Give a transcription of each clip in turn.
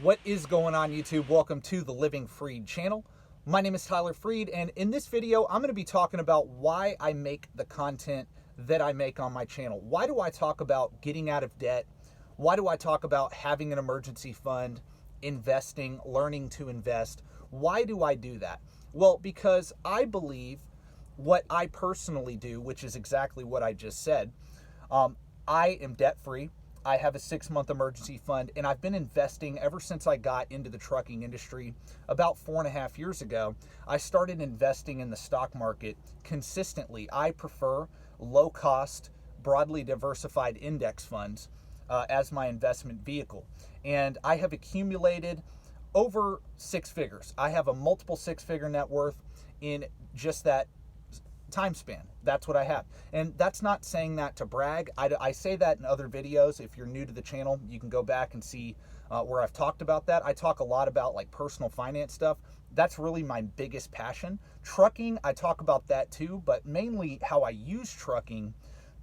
What is going on, YouTube? Welcome to the Living Freed channel. My name is Tyler Freed, and in this video, I'm going to be talking about why I make the content that I make on my channel. Why do I talk about getting out of debt? Why do I talk about having an emergency fund, investing, learning to invest? Why do I do that? Well, because I believe what I personally do, which is exactly what I just said. I am debt-free. I have a 6-month emergency fund, and I've been investing ever since I got into the trucking industry about 4.5 years ago. I started investing in the stock market consistently. I prefer low-cost, broadly diversified index funds as my investment vehicle. And I have accumulated over 6 figures. I have a multiple 6-figure net worth in just that time span. That's what I have. And that's not saying that to brag. I say that in other videos. If you're new to the channel, you can go back and see where I've talked about that. I talk a lot about like personal finance stuff. That's really my biggest passion. Trucking, I talk about that too, but mainly how I use trucking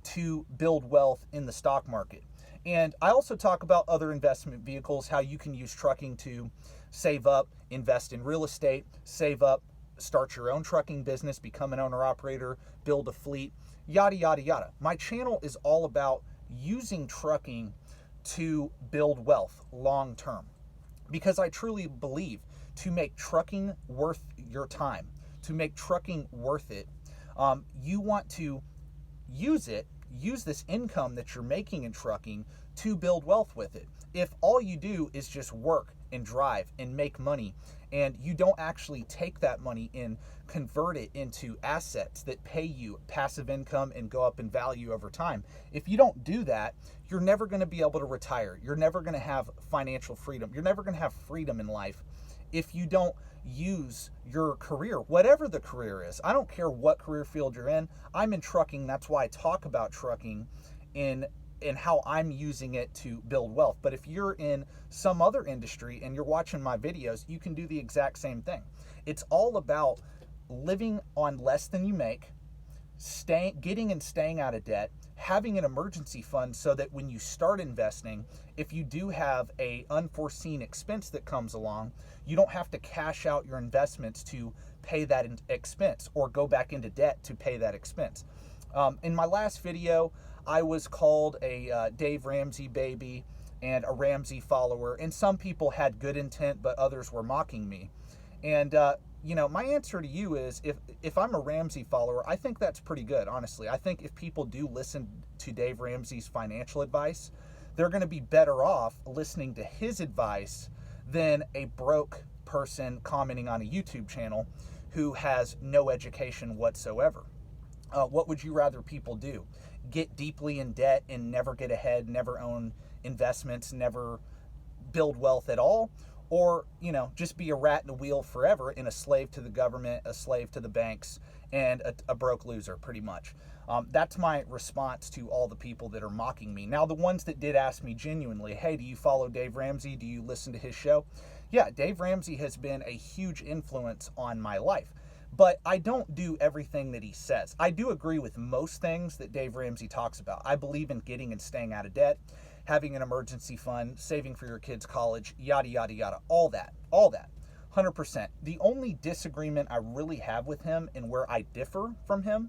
to build wealth in the stock market. And I also talk about other investment vehicles, how you can use trucking to save up, invest in real estate, save up, start your own trucking business, become an owner-operator, build a fleet, yada, yada, yada. My channel is all about using trucking to build wealth long-term, because I truly believe to make trucking worth your time, to make trucking worth it, you want to use this income that you're making in trucking to build wealth with it. If all you do is just work and drive and make money, and you don't actually take that money and convert it into assets that pay you passive income and go up in value over time, if you don't do that, you're never going to be able to retire. You're never going to have financial freedom. You're never going to have freedom in life if you don't use your career, whatever the career is. I don't care what career field you're in. I'm in trucking. That's why I talk about trucking in how I'm using it to build wealth. But if you're in some other industry and you're watching my videos, you can do the exact same thing. It's all about living on less than you make, getting and staying out of debt, having an emergency fund so that when you start investing, if you do have an unforeseen expense that comes along, you don't have to cash out your investments to pay that expense or go back into debt to pay that expense. In my last video, I was called a Dave Ramsey baby and a Ramsey follower, and some people had good intent, but others were mocking me. And my answer to you is, if I'm a Ramsey follower, I think that's pretty good, honestly. I think if people do listen to Dave Ramsey's financial advice, they're going to be better off listening to his advice than a broke person commenting on a YouTube channel who has no education whatsoever. What would you rather people do? Get deeply in debt and never get ahead, never own investments, never build wealth at all? Or, just be a rat in a wheel forever and a slave to the government, a slave to the banks, and a broke loser, pretty much. That's my response to all the people that are mocking me. Now, the ones that did ask me genuinely, hey, do you follow Dave Ramsey? Do you listen to his show? Yeah, Dave Ramsey has been a huge influence on my life. But I don't do everything that he says. I do agree with most things that Dave Ramsey talks about. I believe in getting and staying out of debt, having an emergency fund, saving for your kids' college, yada, yada, yada, all that, 100%. The only disagreement I really have with him and where I differ from him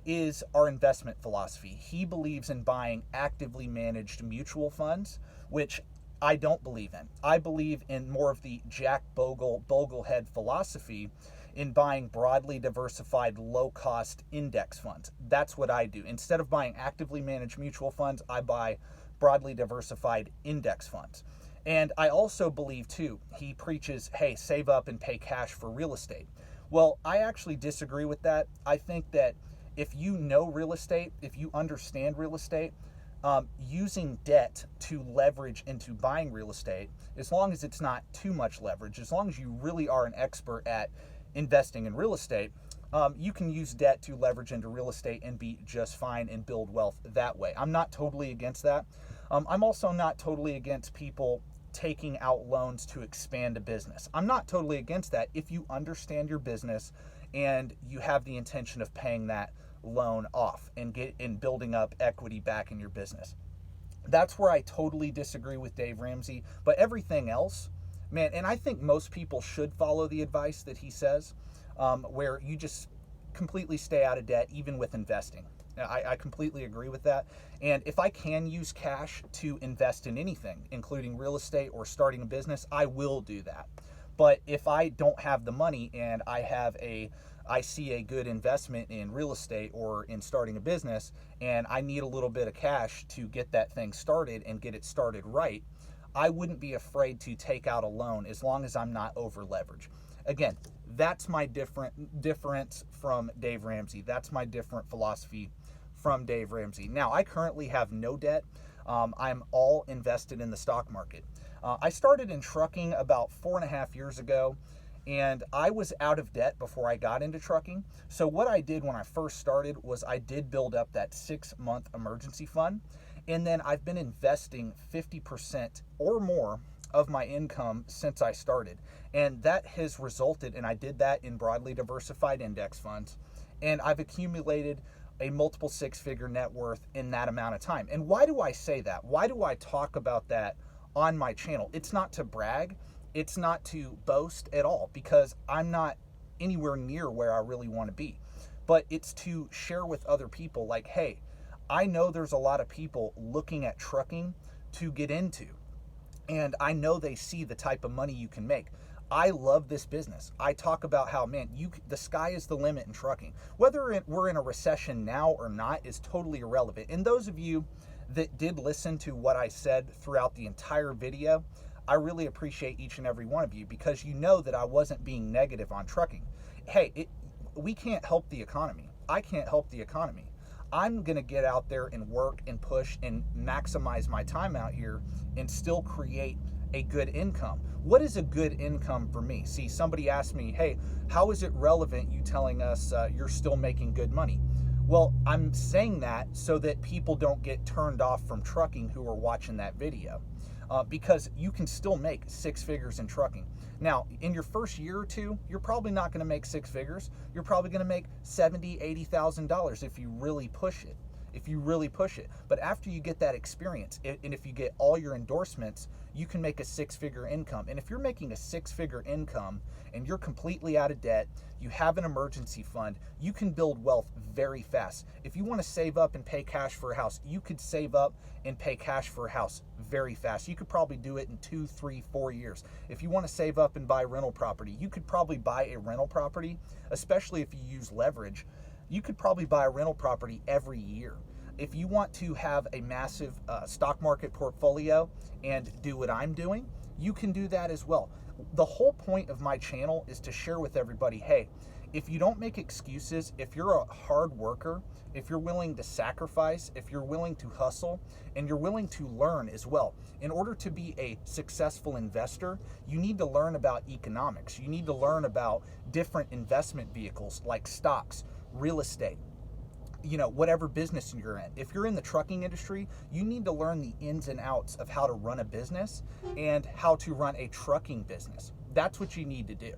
is our investment philosophy. He believes in buying actively managed mutual funds, which I don't believe in. I believe in more of the Jack Boglehead philosophy, in buying broadly diversified, low-cost index funds. That's what I do. Instead of buying actively managed mutual funds, I buy broadly diversified index funds. And I also believe, too, he preaches, hey, save up and pay cash for real estate. Well, I actually disagree with that. I think that if you know real estate, if you understand real estate, using debt to leverage into buying real estate, as long as it's not too much leverage, as long as you really are an expert at investing in real estate, you can use debt to leverage into real estate and be just fine and build wealth that way. I'm not totally against that. I'm also not totally against people taking out loans to expand a business. I'm not totally against that if you understand your business and you have the intention of paying that loan off and building up equity back in your business. That's where I totally disagree with Dave Ramsey. But everything else, Man, and I think most people should follow the advice that he says, where you just completely stay out of debt, even with investing. I completely agree with that. And if I can use cash to invest in anything, including real estate or starting a business, I will do that. But if I don't have the money and I see a good investment in real estate or in starting a business, and I need a little bit of cash to get that thing started and get it started right, I wouldn't be afraid to take out a loan as long as I'm not over leveraged. Again, that's my difference from Dave Ramsey. That's my different philosophy from Dave Ramsey. Now, I currently have no debt. I'm all invested in the stock market. I started in trucking about 4.5 years ago, and I was out of debt before I got into trucking. So what I did when I first started was I did build up that 6-month emergency fund, and then I've been investing 50% or more of my income since I started. And that has resulted, and I did that in broadly diversified index funds, and I've accumulated a multiple 6-figure net worth in that amount of time. And why do I say that? Why do I talk about that on my channel? It's not to brag. It's not to boast at all, because I'm not anywhere near where I really want to be. But it's to share with other people, like, hey, I know there's a lot of people looking at trucking to get into, and I know they see the type of money you can make. I love this business. I talk about how, man, the sky is the limit in trucking. Whether we're in a recession now or not is totally irrelevant. And those of you that did listen to what I said throughout the entire video, I really appreciate each and every one of you, because you know that I wasn't being negative on trucking. Hey, we can't help the economy. I can't help the economy. I'm going to get out there and work and push and maximize my time out here and still create a good income. What is a good income for me? See, somebody asked me, hey, how is it relevant you telling us you're still making good money? Well, I'm saying that so that people don't get turned off from trucking who are watching that video. Because you can still make 6 figures in trucking. Now, in your first year or two, you're probably not going to make 6 figures. You're probably going to make $70,000, $80,000 if you really push it. But after you get that experience, and if you get all your endorsements, you can make a 6-figure income. And if you're making a 6-figure income and you're completely out of debt, you have an emergency fund, you can build wealth very fast. If you want to save up and pay cash for a house, you could save up and pay cash for a house very fast. You could probably do it in 2, 3, 4 years. If you want to save up and buy rental property, you could probably buy a rental property, especially if you use leverage. You could probably buy a rental property every year. If you want to have a massive stock market portfolio and do what I'm doing, you can do that as well. The whole point of my channel is to share with everybody, hey, if you don't make excuses, if you're a hard worker, if you're willing to sacrifice, if you're willing to hustle, and you're willing to learn as well. In order to be a successful investor, you need to learn about economics. You need to learn about different investment vehicles like stocks, real estate, whatever business you're in. If you're in the trucking industry, you need to learn the ins and outs of how to run a business and how to run a trucking business. That's what you need to do.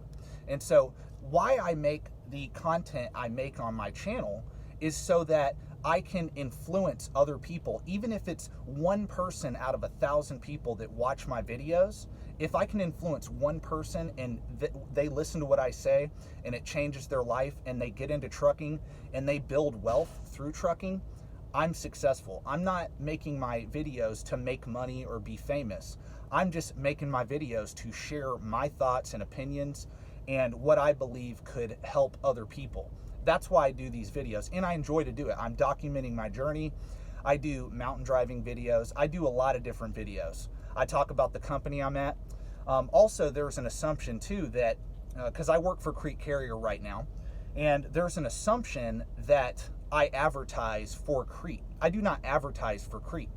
And so why I make the content I make on my channel is so that I can influence other people. Even if it's one person out of 1,000 people that watch my videos, if I can influence one person and they listen to what I say and it changes their life and they get into trucking and they build wealth through trucking, I'm successful. I'm not making my videos to make money or be famous. I'm just making my videos to share my thoughts and opinions and what I believe could help other people. That's why I do these videos, and I enjoy to do it. I'm documenting my journey. I do mountain driving videos. I do a lot of different videos. I talk about the company I'm at. Also, there's an assumption too that, because I work for Crete Carrier right now, and there's an assumption that I advertise for Crete. I do not advertise for Crete.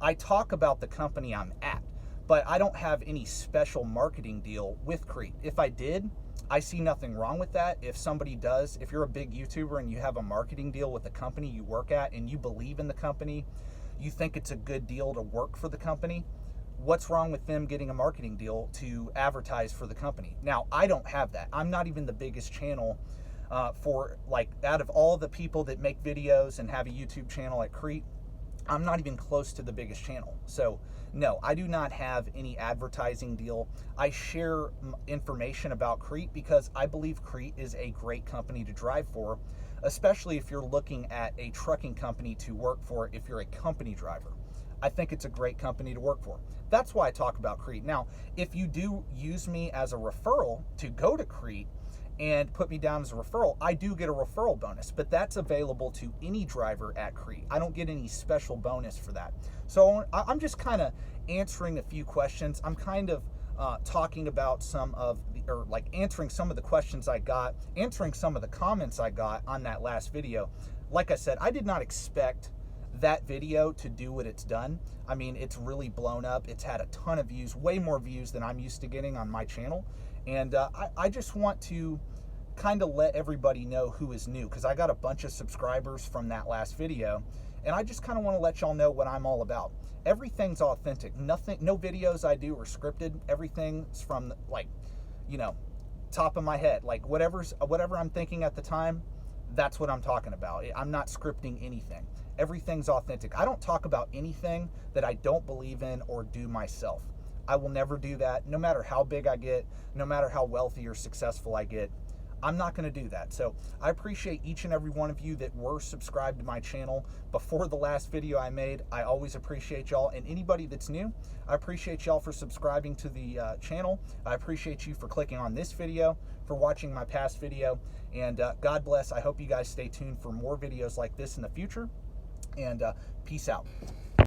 I talk about the company I'm at, but I don't have any special marketing deal with Crete. If I did, I see nothing wrong with that. If somebody does, if you're a big YouTuber and you have a marketing deal with the company you work at and you believe in the company, you think it's a good deal to work for the company, what's wrong with them getting a marketing deal to advertise for the company? Now, I don't have that. I'm not even the biggest channel out of all the people that make videos and have a YouTube channel at Crete, I'm not even close to the biggest channel. So no, I do not have any advertising deal. I share information about Crete because I believe Crete is a great company to drive for, especially if you're looking at a trucking company to work for if you're a company driver. I think it's a great company to work for. That's why I talk about Crete. Now, if you do use me as a referral to go to Crete and put me down as a referral, I do get a referral bonus, but that's available to any driver at Crete. I don't get any special bonus for that. So I'm just kind of answering a few questions. I'm kind of talking about answering some of the questions I got, answering some of the comments I got on that last video. Like I said, I did not expect that video to do what it's done. I mean, it's really blown up. It's had a ton of views, way more views than I'm used to getting on my channel. And I just want to kind of let everybody know who is new, because I got a bunch of subscribers from that last video, and I just kind of want to let y'all know what I'm all about. Everything's authentic. Nothing, no videos I do are scripted. Everything's from, like, you know, top of my head. Like whatever I'm thinking at the time, that's what I'm talking about. I'm not scripting anything. Everything's authentic. I don't talk about anything that I don't believe in or do myself. I will never do that, no matter how big I get, no matter how wealthy or successful I get. I'm not going to do that. So I appreciate each and every one of you that were subscribed to my channel before the last video I made. I always appreciate y'all. And anybody that's new, I appreciate y'all for subscribing to the channel. I appreciate you for clicking on this video, for watching my past video. And God bless. I hope you guys stay tuned for more videos like this in the future. And peace out.